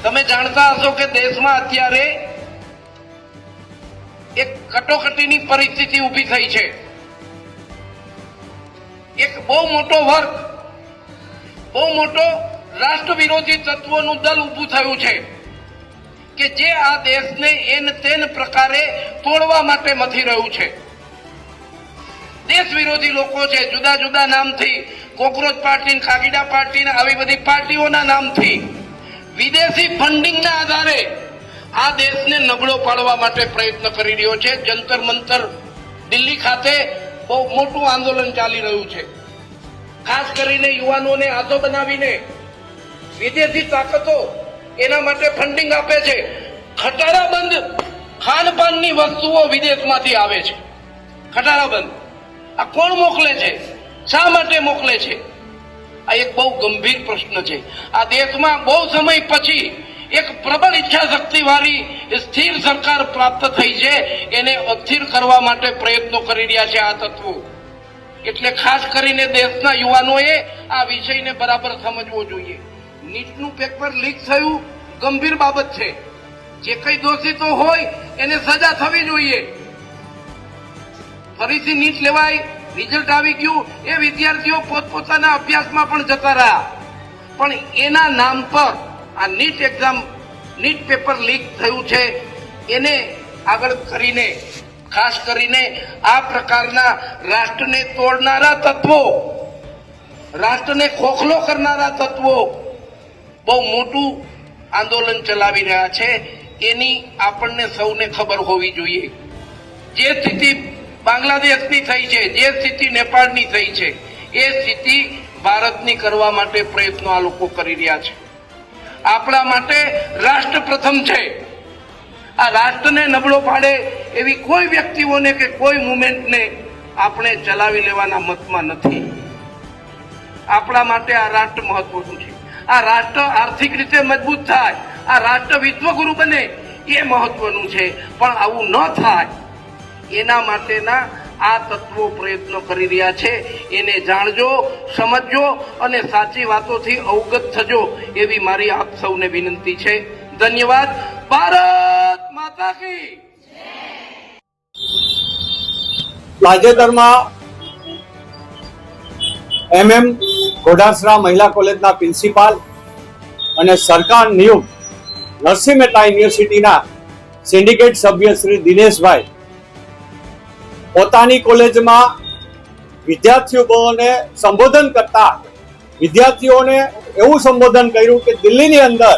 તમે જાણતા હશો કે દેશમાં અત્યારે એક કટોકટીની પરિસ્થિતિ ઊભી થઈ છે। એક બહુ મોટો વર્ગ, બહુ મોટો રાષ્ટ્ર વિરોધી તત્વોનું દળ ઊભું થયું છે કે જે આ દેશને એન તેન પ્રકારે તોડવા માટે મથી રહ્યું છે। દેશ વિરોધી લોકો છે, જુદા જુદા નામથી, કોકરોચ પાર્ટી, ખાગીડા પાર્ટી, આવી બધી પાર્ટીઓના નામથી વિદેશી ફંડિંગના આધારે આ દેશને નબળો પાડવા માટે પ્રયત્ન કરી રહ્યો છે। જંતર મંતર દિલ્હી ખાતે બહુ મોટું આંદોલન ચાલી રહ્યું છે। ખાસ કરીને યુવાનોને આધો બનાવીને વિદેશી તાકાતો એના માટે ફંડિંગ આપે છે। ખટારાબંધ ખાનપાનની વસ્તુઓ વિદેશમાંથી આવે છે। ખટારાબંધ આ કોણ મોકલે છે? શા માટે મોકલે છે? આ એક બહુ ગંભીર પ્રશ્ન છે। આ દેશમાં બહુ સમય પછી એક પ્રબળ ઈચ્છા શક્તિ વાળી સ્થિર સરકાર પ્રાપ્ત થઈ છે, એને અસ્થિર કરવા માટે પ્રયત્નો કરી રહ્યા છે આ તત્વો। એટલે ખાસ કરીને દેશના યુવાનોએ આ વિષયને બરાબર સમજવો જોઈએ। નીટનું પેપર લીક થયું ગંભીર બાબત છે। જે કઈ દોષિતો હોય એને સજા થવી જોઈએ। ફરીથી નીટ લેવાય, રિઝલ્ટ આવી ગયું, એ વિદ્યાર્થીઓ પોતપોતાના અભ્યાસમાં પણ જતા રહ્યા, પણ એના નામ પર આ NEET exam, NEET paper leak થયું છે, એને આગળ કરીને ખાસ કરીને આ પ્રકારના રાષ્ટ્રને તોડનારા તત્વો, રાષ્ટ્રને ખોખલો કરનારા તત્વો બહુ મોટું આંદોલન ચલાવી રહ્યા છે। એની આપણને સૌને ખબર હોવી જોઈએ। જે સ્થિતિ બાંગ્લાદેશની થઈ છે, જે સ્થિતિ નેપાળની થઈ છે, એ સ્થિતિ ભારતની કરવા માટે પ્રયત્નો આ લોકો કરી રહ્યા છે। આપણા માટે રાષ્ટ્ર પ્રથમ છે। આ રાષ્ટ્રને નબળો પાડે એવી કોઈ વ્યક્તિઓને કે કોઈ મુવમેન્ટને આપણે ચલાવી લેવાના મતમાં નથી। આપણા માટે આ રાષ્ટ્ર મહત્વનું છે। આ રાષ્ટ્ર આર્થિક રીતે મજબૂત થાય, આ રાષ્ટ્ર વિશ્વગુરુ બને, એ મહત્વનું છે। પણ આવું ન થાય એના માટેના આ તત્વો પ્રયત્નો કરી રહ્યા છે। એને જાણજો, સમજજો અને સાચી વાતોથી અવગત થજો એવી મારી આપ સૌને વિનંતી છે। ધન્યવાદ। ભારત માતા કી તાજેતરમાં MM ઘોડાસરા મહિલા કોલેજના પ્રિન્સિપાલ અને સરકાર નિયુક્ત નરસિંહ મહેતા યુનિવર્સિટીના સિન્ડિકેટ સભ્ય શ્રી દિનેશભાઈ પોતાની કોલેજમાં વિદ્યાર્થીઓને સંબોધન કરતા વિદ્યાર્થીઓને એવું સંબોધન કર્યું કે દિલ્હીની અંદર